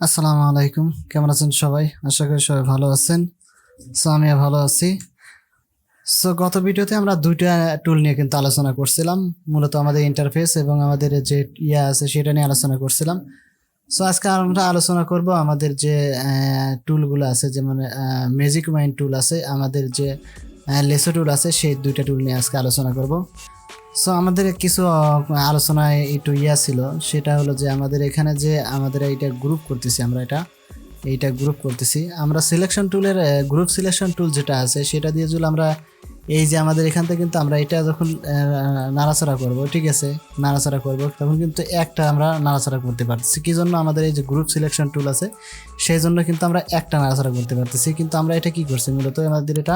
আসসালামু আলাইকুম, কেমন আছেন সবাই? আশা করি সবাই ভালো আছেন। আমিও ভালো আছি। গত ভিডিওতে আমরা দুইটা টুল নিয়ে কিন্তু আলোচনা করছিলাম। মূলত আমাদের ইন্টারফেস এবং আমাদের যে আছে সেটা নিয়ে আলোচনা করছিলাম। আজকে আমরা আলোচনা করব আমাদের যে টুলগুলো আছে, যেমন ম্যাজিক মাইন্ড টুল আছে, আমাদের যে লেসো টুল আছে, সেই দুইটা টুল নিয়ে আজকে আলোচনা করব। আমাদের কিছু আলোচনায় একটু ছিল, সেটা হলো যে আমাদের এখানে যে আমাদের এইটা গ্রুপ করতেছি, আমরা এইটা গ্রুপ করতেছি। আমরা সিলেকশন টুলের গ্রুপ সিলেকশন টুল যেটা আছে সেটা দিয়ে যদি আমরা এই যে আমাদের এখান থেকে কিন্তু আমরা এটা যখন নাড়াচাড়া করব, ঠিক আছে, নাড়াচাড়া করব, তখন কিন্তু একটা আমরা নাড়াচাড়া করতে পারতেছি। কি জন্য? আমাদের এই যে গ্রুপ সিলেকশন টুল আছে সেই জন্য কিন্তু আমরা একটা নাড়াচাড়া করতে পারতেছি। কিন্তু আমরা এটা কি করছি, মূলত আমাদের এটা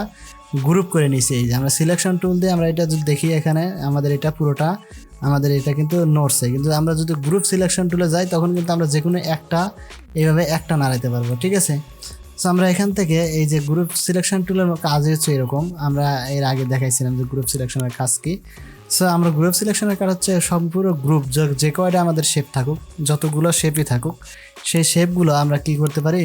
গ্রুপ করে নিয়েছি। এই যে আমরা সিলেকশন টুল দিয়ে আমরা এটা যদি দেখি, এখানে আমাদের এটা পুরোটা আমাদের এটা কিন্তু নড়ছে। কিন্তু আমরা যদি গ্রুপ সিলেকশন টুলে যাই তখন কিন্তু আমরা যে কোনো একটা এইভাবে একটা নাড়াইতে পারবো, ঠিক আছে। আমরা এখান থেকে এই যে গ্রুপ সিলেকশন টুলের কাজ হচ্ছে এরকম, আমরা এর আগে দেখাইছিলাম যে গ্রুপ সিলেকশনের কাজ কি। আমরা গ্রুপ সিলেকশনের কাজ হচ্ছে সম্পূর্ণ গ্রুপ, যে কয়টা আমাদের শেপ থাকুক, যতগুলো শেপই থাকুক, সেই শেপগুলো আমরা কি করতে পারি,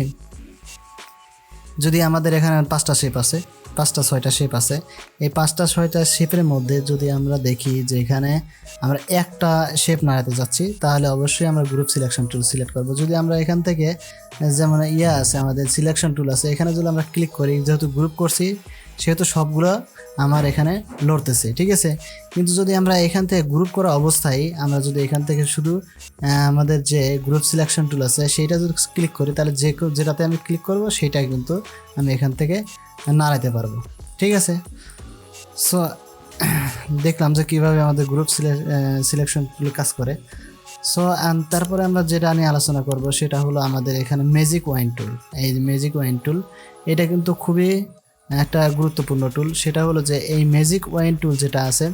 যদি আমাদের এখানে 5টা শেপ আছে, 5টা 6টা শেপ আছে, এই 5টা 6টা শেপের মধ্যে যদি আমরা দেখি যে এখানে আমরা একটা শেপ নাড়াতে যাচ্ছি, তাহলে অবশ্যই আমরা গ্রুপ সিলেকশন টুল সিলেক্ট করব। যদি আমরা এখান থেকে যেমন আছে আমাদের সিলেকশন টুল আছে, এখানে যদি আমরা ক্লিক করি, যেহেতু গ্রুপ করছি সেহেতু সবগুলো আমার এখানে লড়তেছে, ঠিক আছে। কিন্তু যদি আমরা এখান থেকে গ্রুপ করা অবস্থায় আমরা যদি এখান থেকে শুধু আমাদের যে গ্রুপ সিলেকশন টুল আছে সেইটা যদি ক্লিক করি, তাহলে যেটাতে আমি ক্লিক করব সেটাই কিন্তু আমি এখান থেকে নাড়াইতে পারবো, ঠিক আছে। দেখলাম যে কীভাবে আমাদের গ্রুপ সিলেকশন টুল কাজ করে। তারপরে আমরা যেটা নিয়ে আলোচনা করব সেটা হলো আমাদের এখানে ম্যাজিক ওয়াইন টুল। এই ম্যাজিক ওয়াইন টুল এটা কিন্তু খুবই একটা গুরুত্বপূর্ণ টুল। সেটা হলো যে এই ম্যাজিক ওয়াইন টুল যেটা আছে,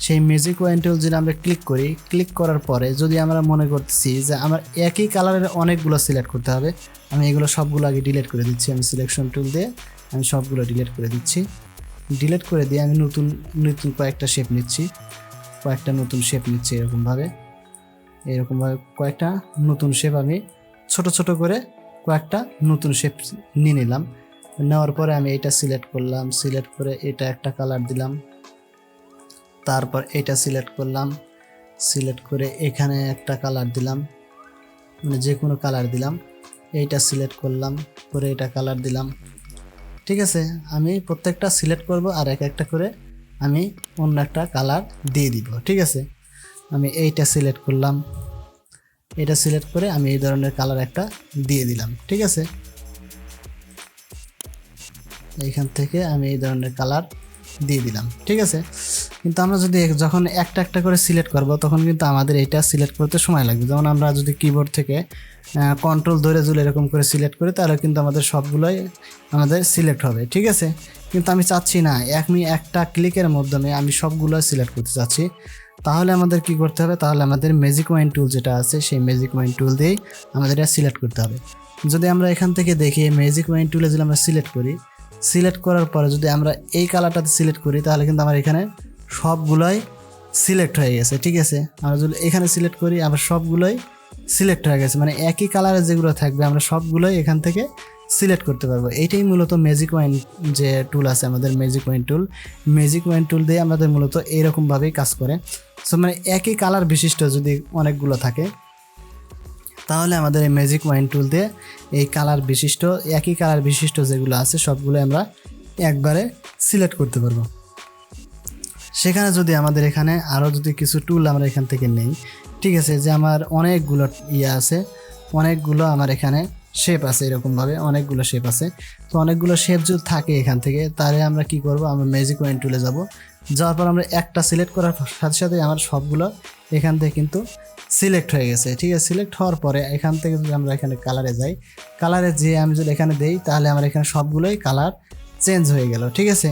সেই ম্যাজিক ওয়াইন টুল যদি আমরা ক্লিক করি, ক্লিক করার পরে যদি আমরা মনে করতেছি যে আমার একই কালারের অনেকগুলো সিলেক্ট করতে হবে, আমি এগুলো সবগুলো আগে ডিলিট করে দিচ্ছি। আমি সিলেকশন টুল দিয়ে আমি সবগুলো ডিলিট করে দিচ্ছি। ডিলিট করে দিয়ে আমি নতুন নতুন কয়েকটা শেপ নিচ্ছি, কয়েকটা নতুন শেপ নিচ্ছি। এরকমভাবে কয়েকটা নতুন শেপ আমি ছোট ছোট করে কয়েকটা নতুন শেপ নিয়ে নিলাম। নেওয়ার পরে আমি এটা সিলেক্ট করলাম, সিলেক্ট করে এটা একটা কালার দিলাম, তারপর এটা সিলেক্ট করলাম, সিলেক্ট করে এখানে একটা কালার দিলাম, মানে যে কোনো কালার দিলাম, এইটা সিলেক্ট করলাম, করে এটা কালার দিলাম, ঠিক আছে। আমি প্রত্যেকটা সিলেক্ট করব আর একটা করে আমি অন্য একটা কালার দিয়ে দিব, ঠিক আছে। আমি এইটা সিলেক্ট করলাম, এটা সিলেক্ট করে আমি এই ধরনের কালার একটা দিয়ে দিলাম, ঠিক আছে। এইখান থেকে আমি এই ধরনের কালার দিয়ে দিলাম, ঠিক আছে। কিন্তু আমরা যদি যখন একটা একটা করে সিলেক্ট করব তখন কিন্তু আমাদের এইটা সিলেক্ট করতে সময় লাগবে। যেমন আমরা যদি কিবোর্ড থেকে কন্ট্রোল ধরে এরকম করে সিলেক্ট করি, তাহলে কিন্তু আমাদের সবগুলোই আমাদের সিলেক্ট হবে, ঠিক আছে। কিন্তু আমি চাচ্ছি না আমি একটা ক্লিকের মাধ্যমে আমি সবগুলো সিলেক্ট করতে চাচ্ছি। তাহলে আমাদের কি করতে হবে, তাহলে আমাদের ম্যাজিক ওয়াইন টুল যেটা আছে সেই ম্যাজিক ওয়াইন টুল দিয়েই আমাদের এটা সিলেক্ট করতে হবে। যদি আমরা এখান থেকে দেখি ম্যাজিক ওয়াইন টুলে যদি আমরা সিলেক্ট করি, সিলেক্ট করার পরে যদি আমরা এই কালারটাতে সিলেক্ট করি, তাহলে কিন্তু আমার এখানে সবগুলোই সিলেক্ট হয়ে গেছে, ঠিক আছে। আমরা যদি এখানে সিলেক্ট করি, আবার সবগুলোই সিলেক্ট হয়ে গেছে, মানে একই কালারের যেগুলো থাকবে আমরা সবগুলোই এখান থেকে সিলেক্ট করতে পারবো। এইটাই মূলত ম্যাজিক ওয়াইন যে টুল আছে আমাদের ম্যাজিক ওয়াইন টুল দিয়ে আমাদের মূলত এইরকমভাবেই কাজ করে। মানে একই কালার বিশিষ্ট যদি অনেকগুলো থাকে, তাহলে আমাদের এই ম্যাজিক ওয়াইন টুল দিয়ে এই একই কালার বিশিষ্ট যেগুলো আছে সবগুলো আমরা একবারে সিলেক্ট করতে পারবো। সেখানে যদি আমাদের এখানে আরও যদি কিছু টুল আমরা এখান থেকে নেই, ঠিক আছে, যে আমার অনেকগুলো আছে, অনেকগুলো আমার এখানে শেপ আছে, এরকমভাবে অনেকগুলো শেপ আছে। তো অনেকগুলো শেপ যদি থাকে এখান থেকে, তাহলে আমরা কি করব, আমরা ম্যাজিক ওয়াইন টুলে যাব। যাওয়ার পর আমরা একটা সিলেক্ট করার সাথে সাথে আমার সবগুলো এখান থেকে কিন্তু সিলেক্ট হয়ে গেছে, ঠিক আছে। সিলেক্ট হওয়ার পরে এখান থেকে যদি আমরা এখানে কালারে যাই, কালারে যেয়ে আমি যদি এখানে দেই, তাহলে আমার এখানে সবগুলোই কালার চেঞ্জ হয়ে গেল, ঠিক আছে।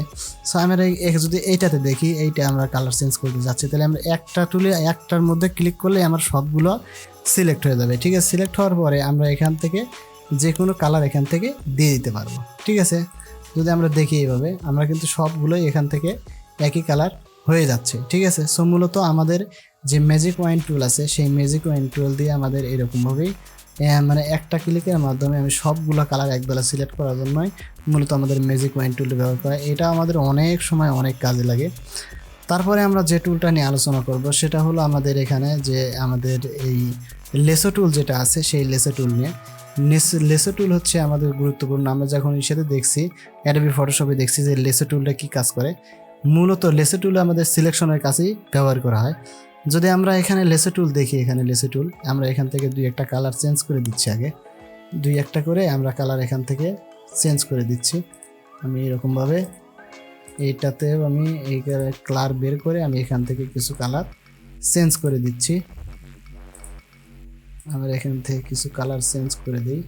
আমরা যদি এইটাতে দেখি, এইটা আমরা কালার চেঞ্জ করতে যাচ্ছি, তাহলে আমরা একটা টুলে একটার মধ্যে ক্লিক করলে আমার সবগুলো সিলেক্ট হয়ে যাবে, ঠিক আছে। সিলেক্ট হওয়ার পরে আমরা এখান থেকে যে কোনো কালার এখান থেকে দিয়ে দিতে পারবো, ঠিক আছে। যদি আমরা দেখি এইভাবে, আমরা কিন্তু সবগুলোই এখান থেকে একই কালার হয়ে যাচ্ছে, ঠিক আছে। মূলত আমাদের যে ম্যাজিক ওয়াইন টুল আছে সেই ম্যাজিক ওয়াইন টুল দিয়ে আমাদের এরকমভাবেই মানে একটা ক্লিকের মাধ্যমে আমি সবগুলো কালার একবেলা সিলেক্ট করার জন্যই মূলত আমাদের ম্যাজিক ওয়াইন টুলটি ব্যবহার করা। এটা আমাদের অনেক সময় অনেক কাজে লাগে। তারপরে আমরা যে টুলটা নিয়ে আলোচনা করব সেটা হলো আমাদের এখানে যে আমাদের এই লেসো টুল যেটা আছে সেই লেসো টুল নিয়ে। লেসো টুল হচ্ছে আমাদের গুরুত্বপূর্ণ। আমরা যখন এর সাথে দেখছি অ্যাডোবি ফটোশপে দেখছি যে লেসো টুলটা কী কাজ করে। মূলত লেসো টুল আমাদের সিলেকশনের কাছেই ব্যবহার করা হয়। যদি আমরা এখানে লেসো টুল দেখি, এখানে লেসো টুল আমরা এখান থেকে 2-1টা কালার চেঞ্জ করে দিচ্ছি। আগে 2-1টা করে আমরা কালার এখান থেকে চেঞ্জ করে দিচ্ছি। আমি এরকমভাবে এইটাতেও আমি এই কালার বের করে আমি এখান থেকে কিছু কালার চেঞ্জ করে দিচ্ছি। আমরা এখান থেকে কিছু কালার চেঞ্জ করে দিই।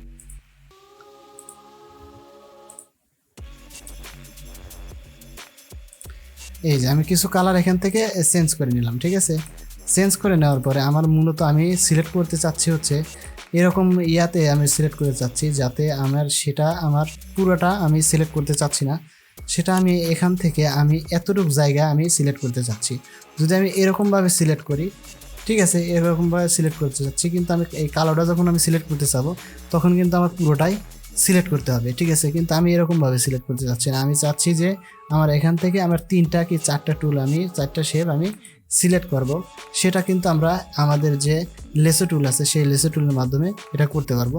এই যে আমি কিছু কালার এখান থেকে চেঞ্জ করে নিলাম, ঠিক আছে। চেঞ্জ করে নেওয়ার পরে আমার মূলত আমি সিলেক্ট করতে চাচ্ছি হচ্ছে এরকম ইয়াতে আমি সিলেক্ট করতে চাচ্ছি যাতে সেটা আমার পুরোটা আমি সিলেক্ট করতে চাচ্ছি না, সেটা আমি এখান থেকে আমি এতটুকু জায়গা আমি সিলেক্ট করতে চাচ্ছি। যদি আমি এরকমভাবে সিলেক্ট করি, ঠিক আছে, এরকমভাবে সিলেক্ট করতে চাচ্ছি, কিন্তু আমি এই কালোটা যখন আমি সিলেক্ট করতে চাবো তখন কিন্তু আমার পুরোটাই সিলেক্ট করতে হবে, ঠিক আছে। কিন্তু আমি এরকমভাবে সিলেক্ট করতে চাচ্ছি না। আমি চাচ্ছি যে আমার এখান থেকে আমার 3টা কি 4টা টুল আমি 4টা শেপ আমি সিলেক্ট করব। সেটা কিন্তু আমরা আমাদের যে লেসো টুল আছে সেই লেসো টুলের মাধ্যমে এটা করতে পারবো।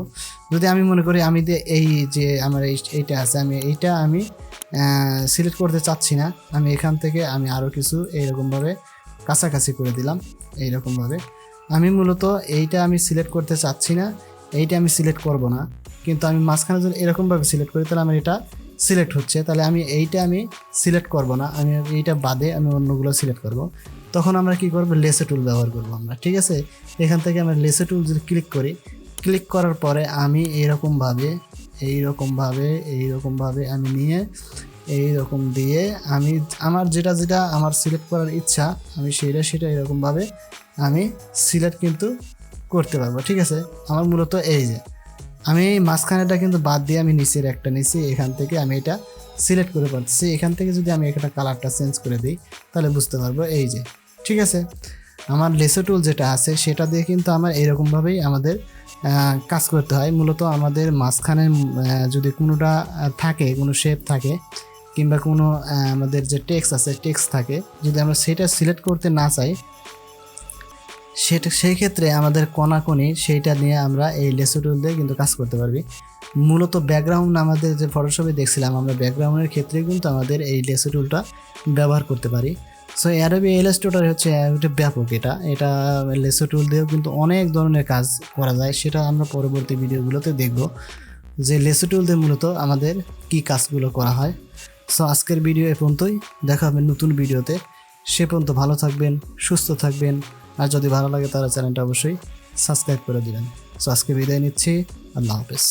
যদি আমি মনে করি আমি এই যে আমার এইটা আছে আমি এইটা আমি সিলেক্ট করতে চাচ্ছি না, আমি এখান থেকে আমি আরও কিছু এইরকমভাবে কাছাকাছি করে দিলাম। এইরকমভাবে আমি মূলত এইটা আমি সিলেক্ট করতে চাচ্ছি না, এইটা আমি সিলেক্ট করব না, কিন্তু আমি মাঝখানে যদি এরকমভাবে সিলেক্ট করি তাহলে আমার এটা সিলেক্ট হচ্ছে। তাহলে আমি এইটা আমি সিলেক্ট করব না, আমি এইটা বাদে আমি অন্যগুলো সিলেক্ট করব। তখন আমরা কি করব, লেসো টুল ব্যবহার করব আমরা, ঠিক আছে। এখান থেকে আমরা লেসো টুল যদি ক্লিক করি, ক্লিক করার পরে আমি এইরকমভাবে আমি নিয়ে এইরকম দিয়ে আমি আমার যেটা আমার সিলেক্ট করার ইচ্ছা আমি সেটা এরকমভাবে আমি সিলেক্ট কিন্তু করতে পারবো, ঠিক আছে। আমার মূলত এই যে আমি মাঝখানেটা কিন্তু বাদ দিয়ে আমি নিচের একটা নিচে এখান থেকে আমি এটা সিলেক্ট করে পাচ্ছি। এখান থেকে যদি আমি একটা কালারটা চেঞ্জ করে দিই তাহলে বুঝতে পারবো, এই যে, ঠিক আছে। আমার লেসো টুল যেটা আছে সেটা দিয়ে কিন্তু আমার এরকমভাবেই আমাদের কাজ করতে হয়। মূলত আমাদের মাঝখানে যদি কোনোটা থাকে, কোনো শেপ থাকে কিংবা কোনো আমাদের যে টেক্সট আছে টেক্সট থাকে, যদি আমরা সেটা সিলেক্ট করতে না চাই সেই ক্ষেত্রে আমাদের কোনাকুনি সেইটা নিয়ে আমরা এই লেসো টুল দিয়ে কিন্তু কাজ করতে পারবি। মূলত ব্যাকগ্রাউন্ড আমাদের যে ফটোশপে দেখছিলাম আমরা ব্যাকগ্রাউন্ডের ক্ষেত্রে কিন্তু আমাদের এই লেসো টুলটা ব্যবহার করতে পারি। সো অ্যাডোবি ইলাস্ট্রেটর হচ্ছে একটা ব্যাপক, এটা লেসো টুল দিয়েও কিন্তু অনেক ধরনের কাজ করা যায়। সেটা আমরা পরবর্তী ভিডিওগুলোতে দেখব যে লেসো টুল দিয়ে মূলত আমাদের কি কাজগুলো করা হয়। সো আজকের ভিডিও এ পর্যন্তই, দেখা হবে নতুন ভিডিওতে। সে পর্যন্ত ভালো থাকবেন, সুস্থ থাকবেন, আর যদি ভালো লাগে তাহলে চ্যানেলটা অবশ্যই সাবস্ক্রাইব করে দিবেন। সো আজকে বিদায় নিচ্ছি, আল্লাহ হাফেজ।